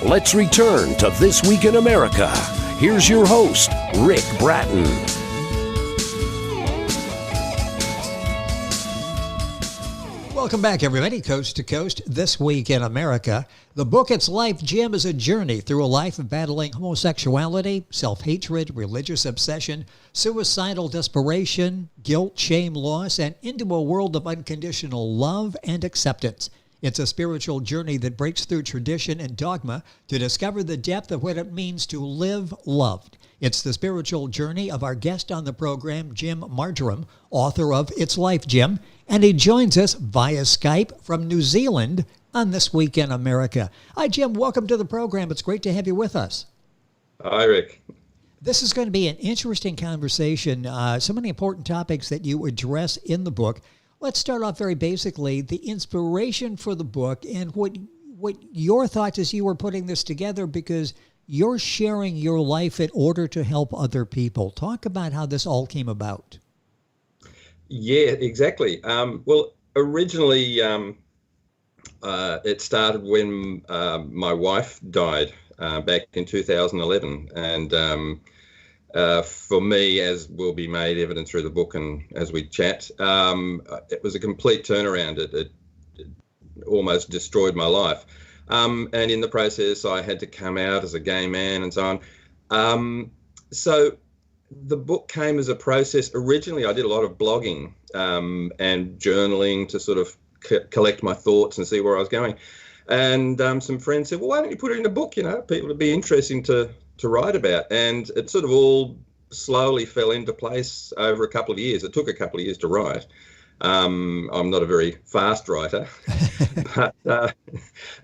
Let's return to This Week in America. Here's your host, Ric Bratton. Welcome back, everybody, coast to coast, This Week in America. The book, It's Life, Jim, is a journey through a life of battling homosexuality, self-hatred, religious obsession, suicidal desperation, guilt, shame, loss, and into a world of unconditional love and acceptance. It's a spiritual journey that breaks through tradition and dogma to discover the depth of what it means to live loved. It's the spiritual journey of our guest on the program, Jim Marjoram, author of It's Life, Jim, and he joins us via Skype from New Zealand on This Week in America. Hi, Jim. Welcome to the program. It's great to have you with us. Hi, Rick. This is going to be an interesting conversation. So many important topics that you address in the book. Let's start off very basically, the inspiration for the book and what your thoughts as you were putting this together, because you're sharing your life in order to help other people. Talk about how this all came about. Yeah, exactly. Well, originally it started when my wife died back in 2011. And for me, as will be made evident through the book and as we chat, it was a complete turnaround. It almost destroyed my life. And in the process, I had to come out as a gay man and so on. So the book came as a process. Originally, I did a lot of blogging and journaling to sort of collect my thoughts and see where I was going. And some friends said, well, why don't you put it in a book? You know, people would be interesting to write about. And it sort of all slowly fell into place over a couple of years. It took a couple of years to write. I'm not a very fast writer, but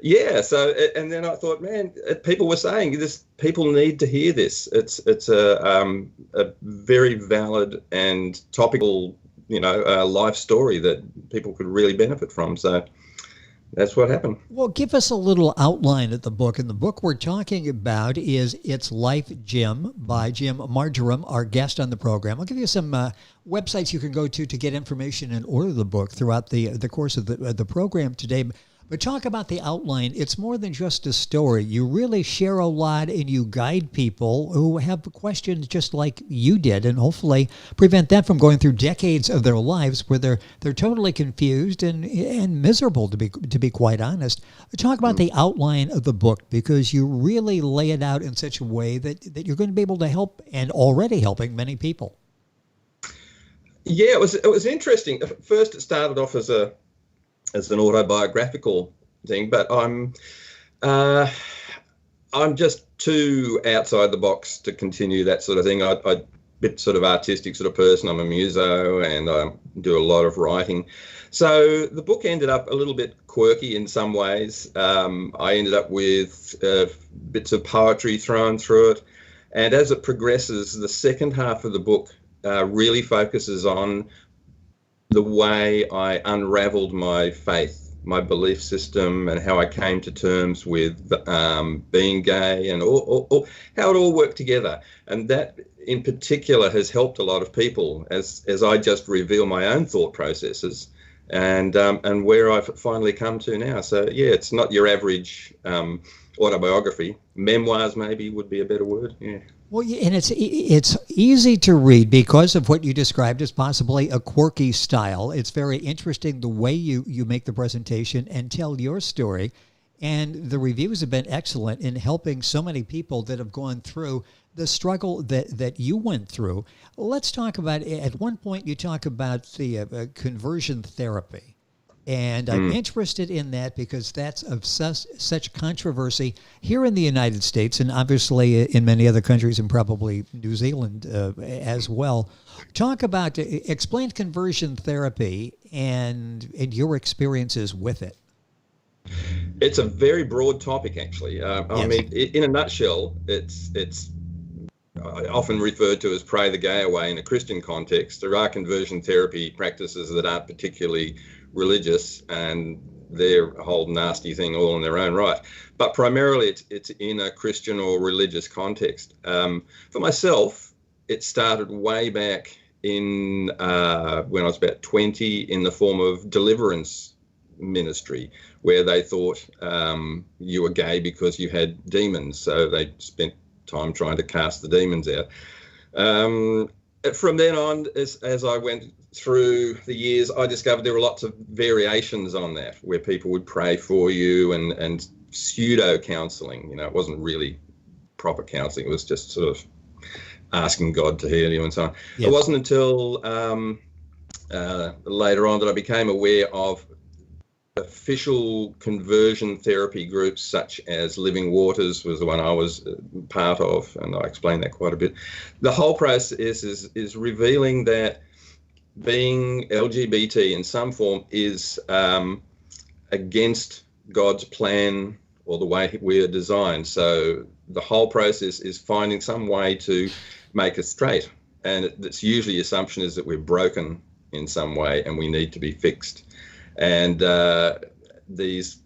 yeah. So, and then I thought, man, people were saying this. People need to hear this. It's a very valid and topical, life story that people could really benefit from. So that's what happened. Well, give us a little outline of the book. And the book we're talking about is It's Life, Jim, by Jim Marjoram, our guest on the program. I'll give you some websites you can go to get information and order the book throughout the course of the program today. But talk about the outline. It's more than just a story. You really share a lot and you guide people who have questions just like you did, and hopefully prevent them from going through decades of their lives where they're totally confused and miserable, to be quite honest. Talk about the outline of the book, because you really lay it out in such a way that you're going to be able to help, and already helping many people. Yeah, it was interesting. First, it started off as an autobiographical thing, but I'm just too outside the box to continue that sort of thing. I'm a bit sort of artistic sort of person. I'm a muso and I do a lot of writing. So the book ended up a little bit quirky in some ways. I ended up with bits of poetry thrown through it. And as it progresses, the second half of the book really focuses on the way I unraveled my faith, my belief system, and how I came to terms with being gay and how it all worked together. And that in particular has helped a lot of people as I just reveal my own thought processes and where I've finally come to now. So yeah, it's not your average autobiography. Memoirs maybe would be a better word. Yeah. Well, and it's easy to read because of what you described as possibly a quirky style. It's very interesting the way you make the presentation and tell your story. And the reviews have been excellent in helping so many people that have gone through the struggle that you went through. Let's talk about, at one point you talk about the conversion therapy. And I'm interested in that because that's of such controversy here in the United States, and obviously in many other countries, and probably New Zealand as well. Explain conversion therapy and your experiences with it. It's a very broad topic, actually. Yes. I mean, in a nutshell, it's often referred to as pray the gay away in a Christian context. There are conversion therapy practices that aren't particularly religious, and they're a whole nasty thing all in their own right. But primarily it's in a Christian or religious context. For myself, it started way back in when I was about 20 in the form of deliverance ministry, where they thought you were gay because you had demons. So they spent time trying to cast the demons out. From then on, as I went through the years, I discovered there were lots of variations on that, where people would pray for you and pseudo counselling. You know, it wasn't really proper counselling. It was just sort of asking God to heal you and so on. Yep. It wasn't until later on that I became aware of official conversion therapy groups such as Living Waters was the one I was part of, and I explained that quite a bit. The whole process is revealing that being LGBT in some form is against God's plan or the way we are designed. So the whole process is finding some way to make us straight, and it's usually the assumption is that we're broken in some way and we need to be fixed. And these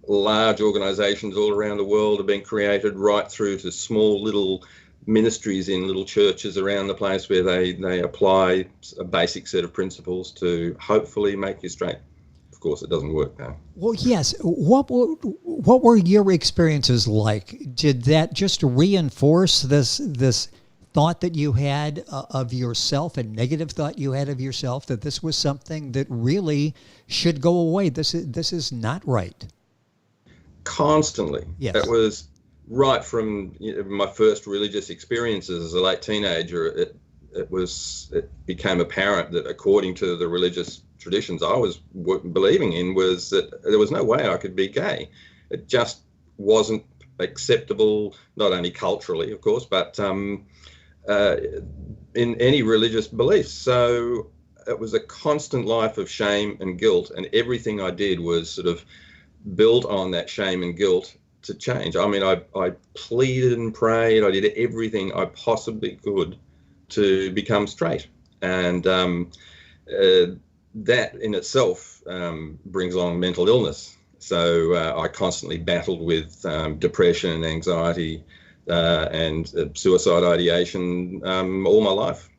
large organizations all around the world have been created, right through to small little ministries in little churches around the place, where they apply a basic set of principles to hopefully make you straight. Of course, it doesn't work though. Well, yes. What were your experiences like? Did that just reinforce this thought that you had of yourself, a negative thought you had of yourself, that this was something that really should go away? This is not right. Constantly. Yes. It was right from my first religious experiences as a late teenager. It became apparent that according to the religious traditions I was believing in, was that there was no way I could be gay. It just wasn't acceptable, not only culturally, of course, but in any religious beliefs. So it was a constant life of shame and guilt, and everything I did was sort of built on that shame and guilt to change. I mean, I pleaded and prayed. I did everything I possibly could to become straight, and that in itself brings along mental illness. So I constantly battled with depression and anxiety and suicide ideation all my life.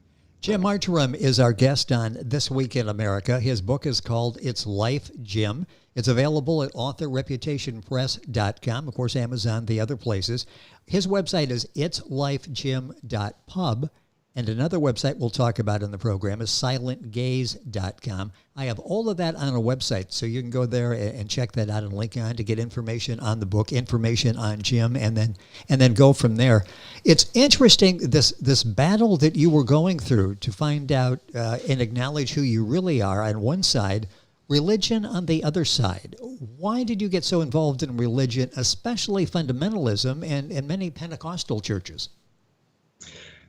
Jim Marjoram is our guest on This Week in America. His book is called It's Life, Jim. It's available at authorreputationpress.com, of course, Amazon, the other places. His website is itslifejim.pub, and another website we'll talk about in the program is silentgaze.com. I have all of that on a website, so you can go there and check that out and link on to get information on the book, information on Jim, and then go from there. It's interesting, this battle that you were going through to find out and acknowledge who you really are on one side, religion on the other side. Why did you get so involved in religion, especially fundamentalism and many Pentecostal churches?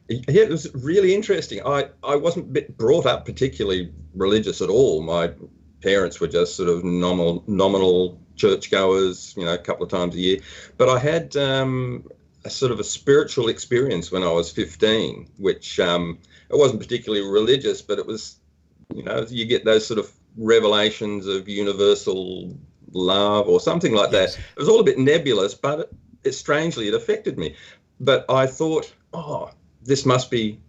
Yeah, it was really interesting. I wasn't brought up particularly religious at all. My parents were just sort of nominal churchgoers, a couple of times a year. But I had a sort of a spiritual experience when I was 15, which it wasn't particularly religious, but it was, you get those sort of revelations of universal love or something like that. It was all a bit nebulous, but strangely it affected me. But I thought, this must be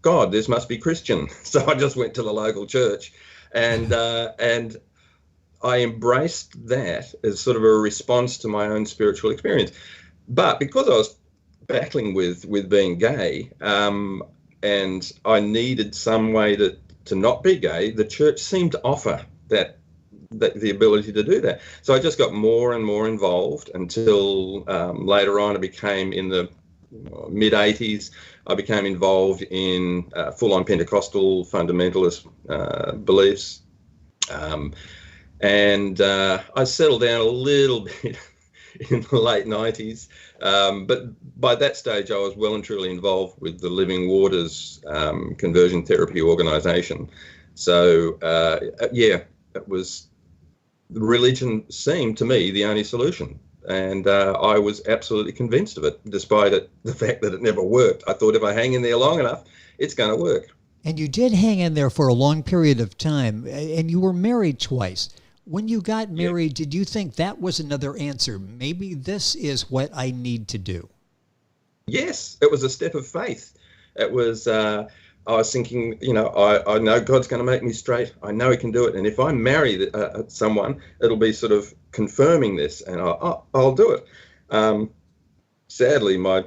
God, this must be Christian. So I just went to the local church and I embraced that as sort of a response to my own spiritual experience. But because I was battling with being gay and I needed some way to not be gay, the church seemed to offer that the ability to do that. So I just got more and more involved until later on I became, in the mid-80s, I became involved in full-on Pentecostal fundamentalist beliefs. And I settled down a little bit in the late 90s. But by that stage, I was well and truly involved with the Living Waters conversion therapy organization. So, it was, religion seemed to me the only solution. And I was absolutely convinced of it, despite the fact that it never worked. I thought if I hang in there long enough, it's going to work. And you did hang in there for a long period of time, and you were married twice. When you got married, did you think that was another answer? Maybe this is what I need to do. Yes, it was a step of faith. It was, I was thinking, I know God's going to make me straight. I know he can do it. And if I marry someone, it'll be sort of confirming this, and I'll do it. Sadly, my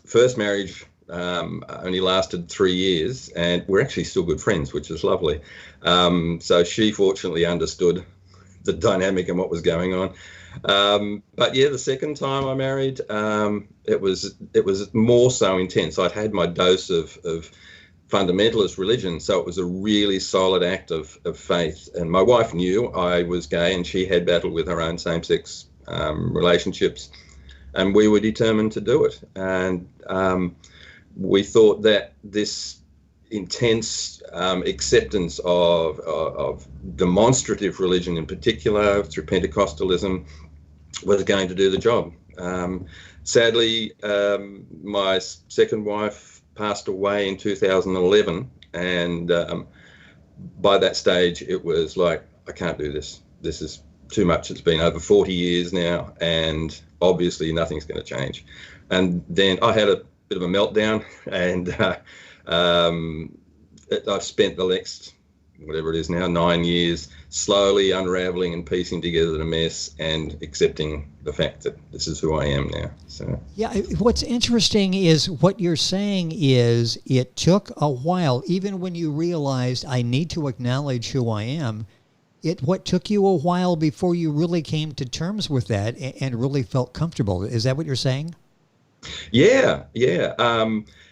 first marriage only lasted 3 years, and we're actually still good friends, which is lovely. So she fortunately understood the dynamic and what was going on. But yeah, the second time I married, it was more so intense. I'd had my dose of fundamentalist religion, so it was a really solid act of faith. And my wife knew I was gay, and she had battled with her own same-sex relationships, and we were determined to do it. And we thought that this intense acceptance of demonstrative religion, in particular through Pentecostalism, was going to do the job. Sadly, my second wife passed away in 2011, and by that stage it was like, I can't do this. This is too much. It's been over 40 years now, and obviously nothing's going to change. And then I had a bit of a meltdown, and I've spent the next, whatever it is now, 9 years slowly unraveling and piecing together the mess and accepting the fact that this is who I am now. So yeah, what's interesting is what you're saying is it took a while, even when you realized I need to acknowledge who I am. What took you a while before you really came to terms with that and really felt comfortable? Is that what you're saying? Yeah.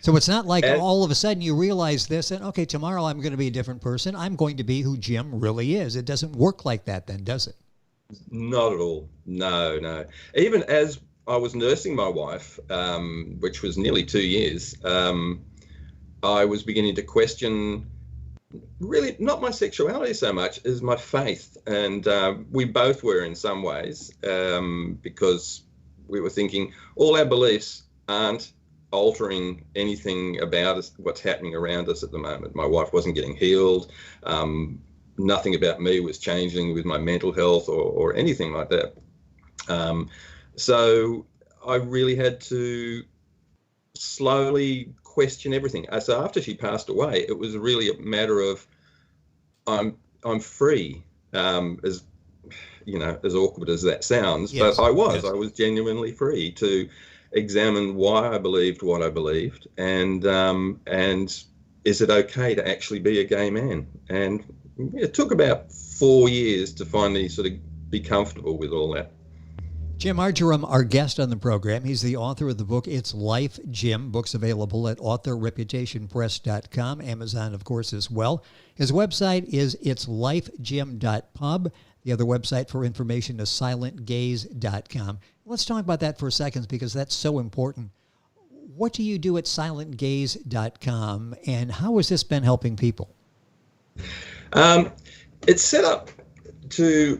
So it's not like all of a sudden you realize this and, okay, tomorrow I'm going to be a different person. I'm going to be who Jim really is. It doesn't work like that then, does it? Not at all. No. Even as I was nursing my wife, which was nearly 2 years, I was beginning to question really not my sexuality so much as my faith. And we both were in some ways, because we were thinking all our beliefs aren't altering anything about us, what's happening around us at the moment. My wife wasn't getting healed. Nothing about me was changing with my mental health or anything like that. So I really had to slowly question everything. So after she passed away, it was really a matter of I'm free, as you know, as awkward as that sounds, yes, but I was genuinely free to examine why I believed what I believed, and is it okay to actually be a gay man? And it took about 4 years to finally sort of be comfortable with all that. Jim Marjoram, our guest on the program. He's the author of the book, It's Life, Jim. Books available at authorreputationpress.com, Amazon, of course, as well. His website is itslifejim.pub. The other website for information is silentgaze.com. Let's talk about that for a second because that's so important. What do you do at silentgaze.com, and how has this been helping people? It's set up to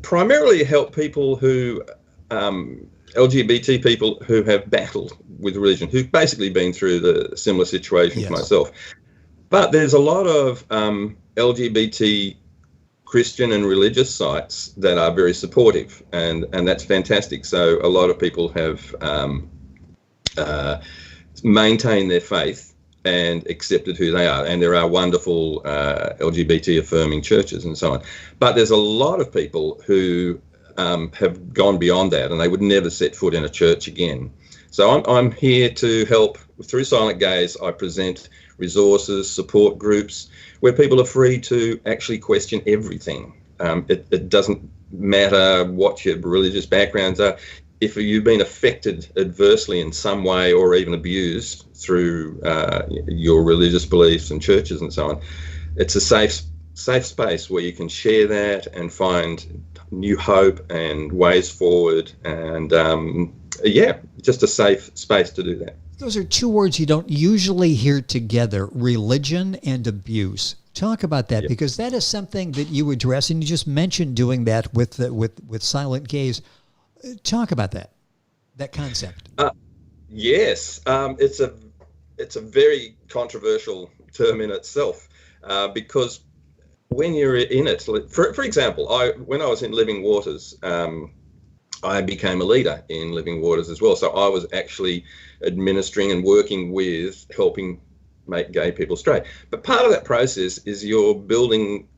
primarily help people who, LGBT people who have battled with religion, who've basically been through the similar situation to myself. But there's a lot of LGBT Christian and religious sites that are very supportive, and that's fantastic. So a lot of people have maintained their faith and accepted who they are, and there are wonderful LGBT affirming churches and so on. But there's a lot of people who have gone beyond that, and they would never set foot in a church again. So I'm here to help. Through Silent Gaze, I present resources, support groups, where people are free to actually question everything. It doesn't matter what your religious backgrounds are. If you've been affected adversely in some way or even abused through your religious beliefs and churches and so on, it's a safe space where you can share that and find new hope and ways forward, and just a safe space to do that. Those are two words you don't usually hear together, religion and abuse. Talk about that, because that is something that you address, and you just mentioned doing that with Silent Gaze. Talk about that concept. Yes, it's a very controversial term in itself, because when you're in it, for example, when I was in Living Waters, I became a leader in Living Waters as well. So I was actually administering and working with helping make gay people straight. But part of that process is you're building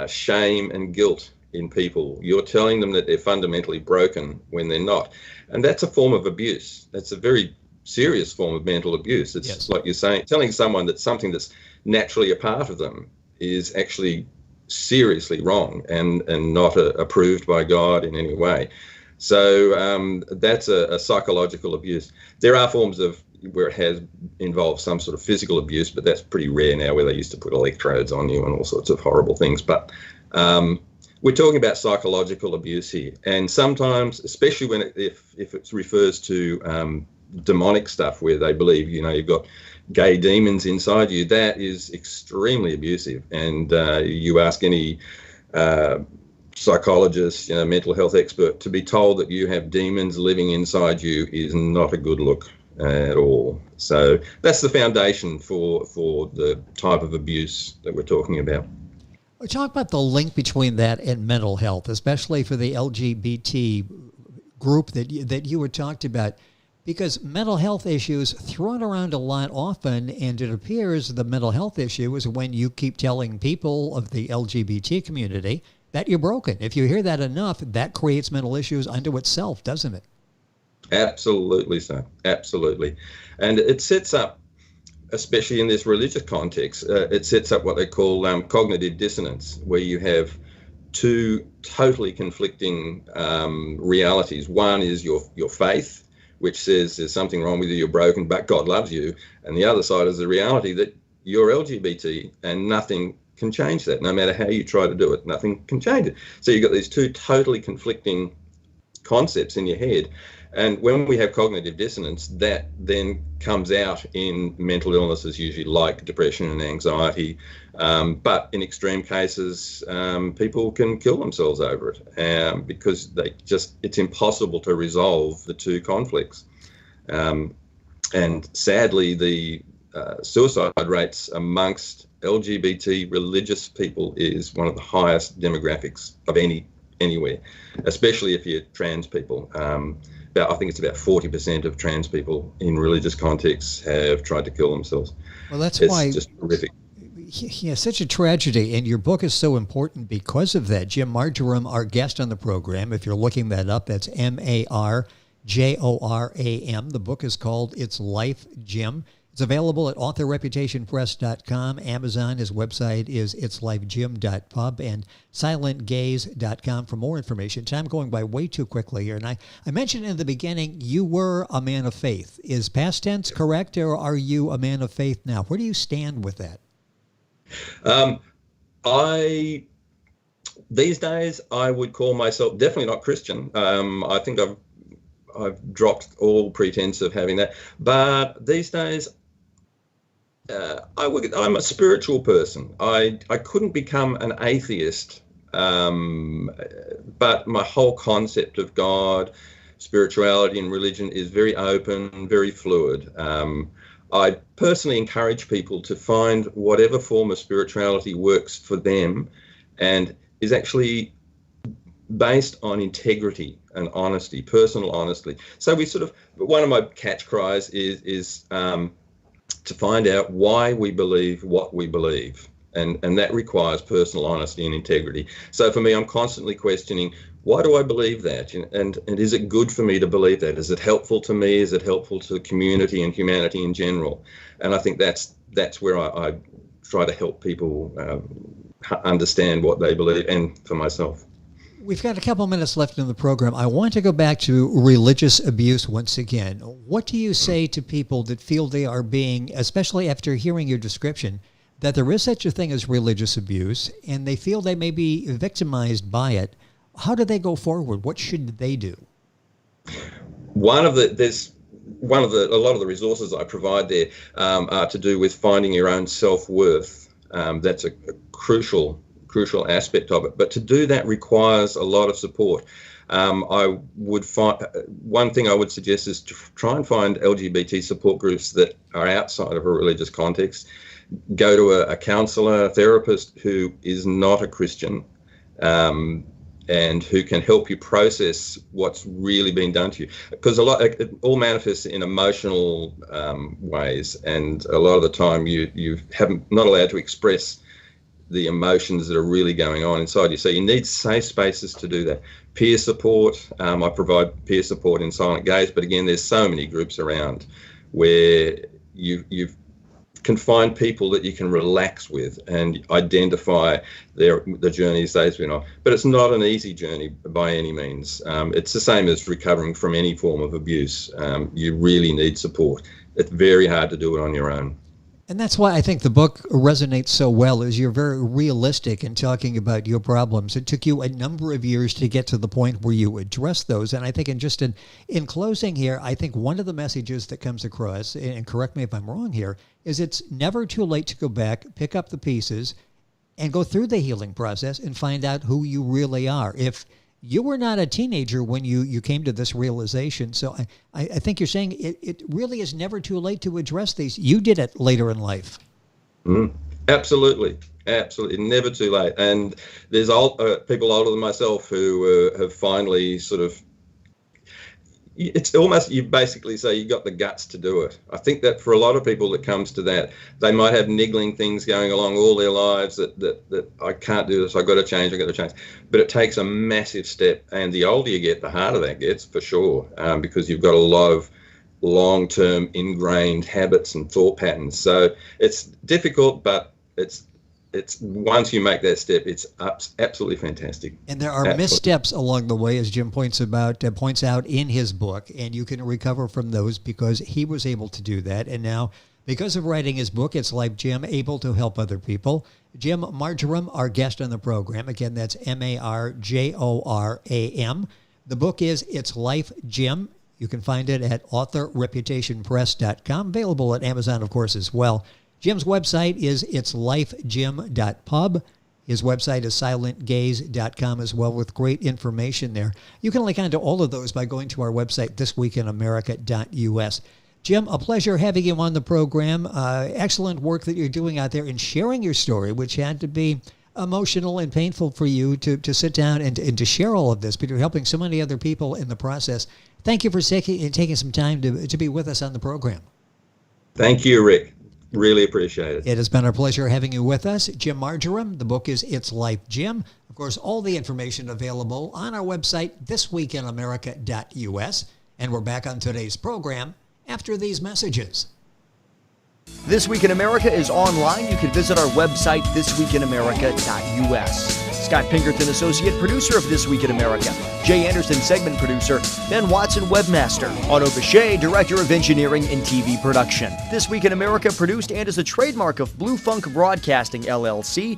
shame and guilt in people. You're telling them that they're fundamentally broken when they're not. And that's a form of abuse. That's a very serious form of mental abuse. It's Yes. like you're saying, telling someone that something that's naturally a part of them is actually seriously wrong and not approved by God in any way. So that's a psychological abuse. There are forms of where it has involved some sort of physical abuse, but that's pretty rare now, where they used to put electrodes on you and all sorts of horrible things. But we're talking about psychological abuse here. And sometimes, especially when if it refers to demonic stuff, where they believe, you've got gay demons inside you, that is extremely abusive. And you ask any psychologist, mental health expert, to be told that you have demons living inside you is not a good look at all. So that's the foundation for the type of abuse that we're talking about. We'll talk about the link between that and mental health, especially for the LGBT group that you were talked about, because mental health issues thrown around a lot often, and it appears the mental health issue is when you keep telling people of the LGBT community that you're broken. If you hear that enough, that creates mental issues unto itself, doesn't it? Absolutely so. Absolutely. And it sets up, especially in this religious context, it sets up what they call cognitive dissonance, where you have two totally conflicting realities. One is your faith, which says there's something wrong with you, you're broken, but God loves you. And the other side is the reality that you're LGBT and nothing can change that. No matter how you try to do it, nothing can change it. So you've got these two totally conflicting concepts in your head. And when we have cognitive dissonance, that then comes out in mental illnesses, usually like depression and anxiety. But in extreme cases, people can kill themselves over it because it's impossible to resolve the two conflicts. And sadly, the suicide rates amongst LGBT religious people is one of the highest demographics of anywhere, especially if you're trans people. I think it's about 40% of trans people in religious contexts have tried to kill themselves. Well, that's it's why just horrific. Yeah, such a tragedy, and your book is so important because of that. Jim Marjoram, our guest on the program, if you're looking that up, that's Marjoram. The book is called It's Life, Jim. It's available at authorreputationpress.com. Amazon, his website is itslifejim.pub, and silentgaze.com for more information. Time going by way too quickly here. And I mentioned in the beginning, you were a man of faith. Is past tense correct, or are you a man of faith now? Where do you stand with that? These days, I would call myself definitely not Christian. I think I've dropped all pretense of having that. But these days, I'm a spiritual person. I couldn't become an atheist, but my whole concept of God, spirituality and religion is very open, very fluid. I personally encourage people to find whatever form of spirituality works for them and is actually based on integrity and honesty, personal honesty. So one of my catch cries is to find out why we believe what we believe. And that requires personal honesty and integrity. So for me, I'm constantly questioning, why do I believe that? And is it good for me to believe that? Is it helpful to me? Is it helpful to the community and humanity in general? And I think that's where I try to help people understand what they believe, and for myself. We've got a couple minutes left in the program. I want to go back to religious abuse once again. What do you say to people that feel they are being, especially after hearing your description, that there is such a thing as religious abuse, and they feel they may be victimized by it? How do they go forward? What should they do? A lot of the resources I provide there are to do with finding your own self-worth. That's a crucial aspect of it. But to do that requires a lot of support. One thing I would suggest is to try and find LGBT support groups that are outside of a religious context. Go to a counselor, a therapist who is not a Christian, and who can help you process what's really been done to you. Because it all manifests in emotional ways, and a lot of the time you haven't not allowed to express the emotions that are really going on inside you. So you need safe spaces to do that. Peer support. I provide peer support in Silent Gaze, but again, there's so many groups around where you can find people that you can relax with and identify the journeys they've been on. But it's not an easy journey by any means. It's the same as recovering from any form of abuse. You really need support. It's very hard to do it on your own. And that's why I think the book resonates so well, is you're very realistic in talking about your problems. It took you a number of years to get to the point where you address those. And I think in closing here, I think one of the messages that comes across, and correct me if I'm wrong here, is it's never too late to go back, pick up the pieces, and go through the healing process and find out who you really are. If you were not a teenager when you came to this realization. So I think you're saying it really is never too late to address these. You did it later in life. Absolutely. Never too late. And there's people older than myself who have finally sort of, it's almost, you basically say you got the guts to do it. I think that for a lot of people that comes to that, they might have niggling things going along all their lives that I can't do this, I've got to change. But it takes a massive step. And the older you get, the harder that gets, for sure, because you've got a lot of long-term ingrained habits and thought patterns. So it's difficult, but it's once you make that step, it's absolutely fantastic. And there are missteps along the way, as Jim points out in his book, and you can recover from those because he was able to do that. And now, because of writing his book, It's Life Jim, able to help other people. Jim Marjoram, our guest on the program. Again, that's Marjoram. The book is It's Life Jim. You can find it at authorreputationpress.com, available at Amazon, of course, as well. Jim's website is itslifejim.pub. His website is silentgaze.com as well, with great information there. You can link on to all of those by going to our website, thisweekinamerica.us. Jim, a pleasure having you on the program. Excellent work that you're doing out there and sharing your story, which had to be emotional and painful for you to sit down and to share all of this, but you're helping so many other people in the process. Thank you for taking some time to be with us on the program. Thank you, Rick. Really appreciate it. It has been our pleasure having you with us. Jim Marjoram. The book is It's Life Jim. Of course, all the information available on our website, thisweekinamerica.us. And we're back on today's program after these messages. This Week in America is online. You can visit our website, thisweekinamerica.us. Scott Pinkerton, Associate Producer of This Week in America. Jay Anderson, Segment Producer. Ben Watson, Webmaster. Otto Bechet, Director of Engineering and TV Production. This Week in America produced and is a trademark of Blue Funk Broadcasting, LLC.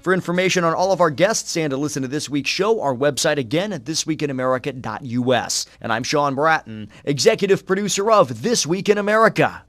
For information on all of our guests and to listen to this week's show, our website again at thisweekinamerica.us. And I'm Sean Bratton, Executive Producer of This Week in America.